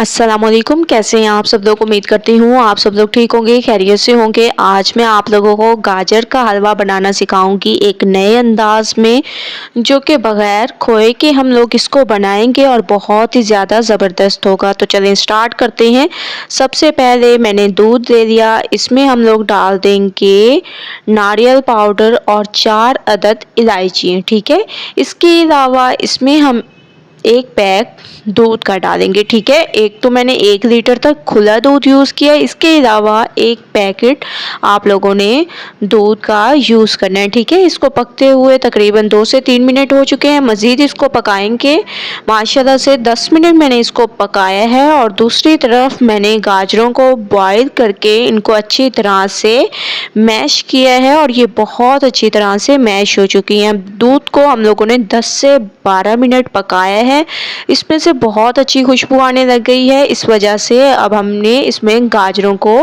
अस्सलामुअलैकुम। कैसे हैं आप सब लोग। उम्मीद करती हूँ आप सब लोग ठीक होंगे, खैरियत से होंगे। आज मैं आप लोगों को गाजर का हलवा बनाना सिखाऊंगी एक नए अंदाज में, जो कि बग़ैर खोए के हम लोग इसको बनाएंगे और बहुत ही ज़्यादा ज़बरदस्त होगा। तो चलें स्टार्ट करते हैं। सबसे पहले मैंने दूध ले लिया, इसमें हम लोग डाल देंगे नारियल पाउडर और 4 अदद इलायची। ठीक है, इसके अलावा इसमें हम एक पैक दूध का डालेंगे। ठीक है, एक तो मैंने 1 लीटर तक खुला दूध यूज़ किया, इसके अलावा एक पैकेट आप लोगों ने दूध का यूज़ करना है। ठीक है, इसको पकते हुए तकरीबन 2 से 3 मिनट हो चुके हैं। मज़ीद इसको पकाएंगे। माशाल्लाह से 10 मिनट मैंने इसको पकाया है। और दूसरी तरफ मैंने गाजरों को बॉईल करके इनको अच्छी तरह से मैश किया है और ये बहुत अच्छी तरह से मैश हो चुकी हैं। दूध को हम लोगों ने 10 से 12 मिनट पकाया है। इसमें से बहुत अच्छी खुशबू आने लग गई है। इस वजह से अब हमने इसमें गाजरों को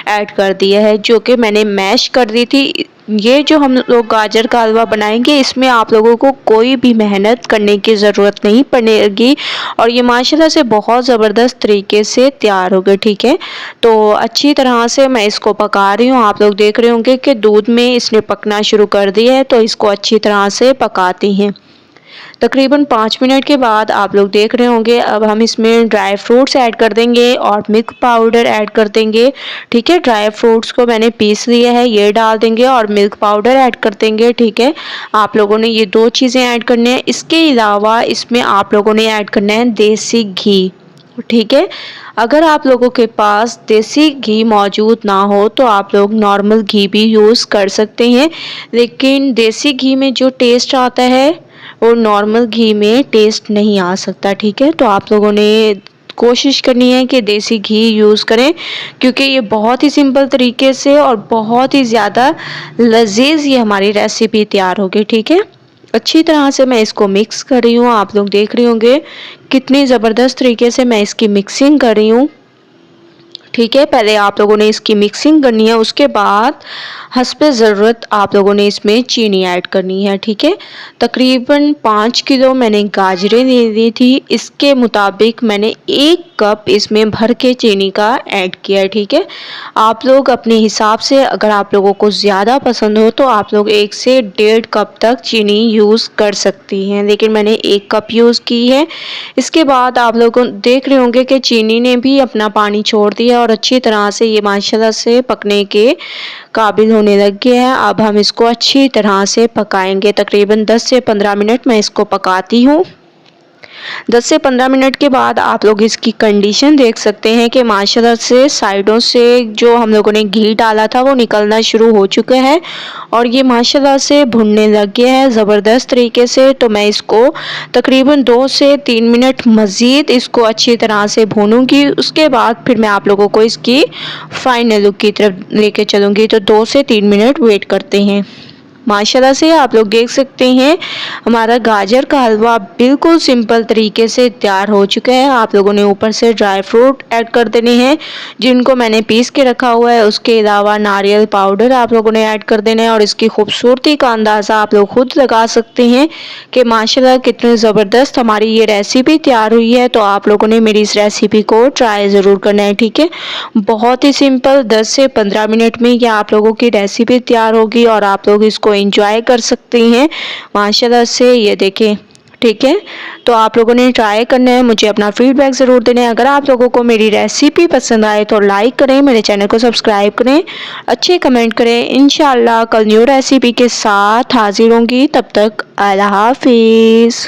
ऐड कर दिया है, जो कि मैंने मैश कर दी थी। ये जो हम लोग गाजर का हलवा बनाएंगे, इसमें आप लोगों को कोई भी मेहनत करने की ज़रूरत नहीं पड़ेगी और ये माशाल्लाह से बहुत ज़बरदस्त तरीके से तैयार हो गए। ठीक है, तो अच्छी तरह से मैं इसको पका रही हूँ। आप लोग देख रहे होंगे कि दूध में इसने पकना शुरू कर दिया है, तो इसको अच्छी तरह से पकाती हैं। तकरीबन 5 मिनट के बाद आप लोग देख रहे होंगे अब हम इसमें ड्राई फ्रूट्स ऐड कर देंगे और मिल्क पाउडर ऐड कर देंगे। ठीक है, ड्राई फ्रूट्स को मैंने पीस लिया है, ये डाल देंगे और मिल्क पाउडर ऐड कर देंगे। ठीक है, आप लोगों ने ये 2 चीज़ें ऐड करनी है। इसके अलावा इसमें आप लोगों ने ऐड करना है देसी घी। ठीक है, अगर आप लोगों के पास देसी घी मौजूद ना हो तो आप लोग नॉर्मल घी भी यूज़ कर सकते हैं, लेकिन देसी घी में जो टेस्ट आता है और नॉर्मल घी में टेस्ट नहीं आ सकता। ठीक है, तो आप लोगों ने कोशिश करनी है कि देसी घी यूज़ करें, क्योंकि ये बहुत ही सिंपल तरीके से और बहुत ही ज़्यादा लजीज ये हमारी रेसिपी तैयार होगी। ठीक है, अच्छी तरह से मैं इसको मिक्स कर रही हूँ। आप लोग देख रहे होंगे कितनी ज़बरदस्त तरीके से मैं इसकी मिक्सिंग कर रही हूँ। ठीक है, पहले आप लोगों ने इसकी मिक्सिंग करनी है, उसके बाद हस्बे ज़रूरत आप लोगों ने इसमें चीनी ऐड करनी है। ठीक है, तकरीबन 5 किलो मैंने गाजरें ले ली थी, इसके मुताबिक मैंने 1 कप इसमें भर के चीनी का ऐड किया है। ठीक है, आप लोग अपने हिसाब से, अगर आप लोगों को ज़्यादा पसंद हो तो आप लोग 1 से 1.5 कप तक चीनी यूज़ कर सकती हैं, लेकिन मैंने 1 कप यूज़ की है। इसके बाद आप लोग देख रहे होंगे कि चीनी ने भी अपना पानी छोड़ दिया और अच्छी तरह से ये माशाल्लाह से पकने के काबिल होने लग गया है। अब हम इसको अच्छी तरह से पकाएंगे। तकरीबन 10 से 15 मिनट मैं इसको पकाती हूँ। 10 से 15 मिनट के बाद आप लोग इसकी कंडीशन देख सकते हैं कि माशाल्लाह से साइडों से जो हम लोगों ने घी डाला था वो निकलना शुरू हो चुका है और ये माशाल्लाह से भुनने लग गया है ज़बरदस्त तरीके से। तो मैं इसको तकरीबन 2 से 3 मिनट मज़ीद इसको अच्छी तरह से भूनूंगी। उसके बाद फिर मैं आप लोगों को इसकी फाइनल लुक की तरफ लेके चलूँगी। तो 2 से 3 मिनट वेट करते हैं। माशाल्लाह से आप लोग देख सकते हैं हमारा गाजर का हलवा बिल्कुल सिंपल तरीके से तैयार हो चुका है। आप लोगों ने ऊपर से ड्राई फ्रूट ऐड कर देने हैं, जिनको मैंने पीस के रखा हुआ है। उसके अलावा नारियल पाउडर आप लोगों ने ऐड कर देना है और इसकी खूबसूरती का अंदाज़ा आप लोग खुद लगा सकते हैं कि माशाल्लाह कितनी ज़बरदस्त हमारी ये रेसिपी तैयार हुई है। तो आप लोगों ने मेरी इस रेसिपी को ट्राई ज़रूर करना है। ठीक है, बहुत ही सिंपल 10 से 15 मिनट में ये आप लोगों की रेसिपी तैयार होगी और आप लोग इसको एंजॉय कर सकते हैं माशाल्लाह से। ये देखें, ठीक है, तो आप लोगों ने ट्राई करना है, मुझे अपना फीडबैक ज़रूर देना है। अगर आप लोगों को मेरी रेसिपी पसंद आए तो लाइक करें, मेरे चैनल को सब्सक्राइब करें, अच्छे कमेंट करें। इंशाल्लाह कल न्यू रेसिपी के साथ हाजिर होंगी। तब तक अल्लाह हाफिज़।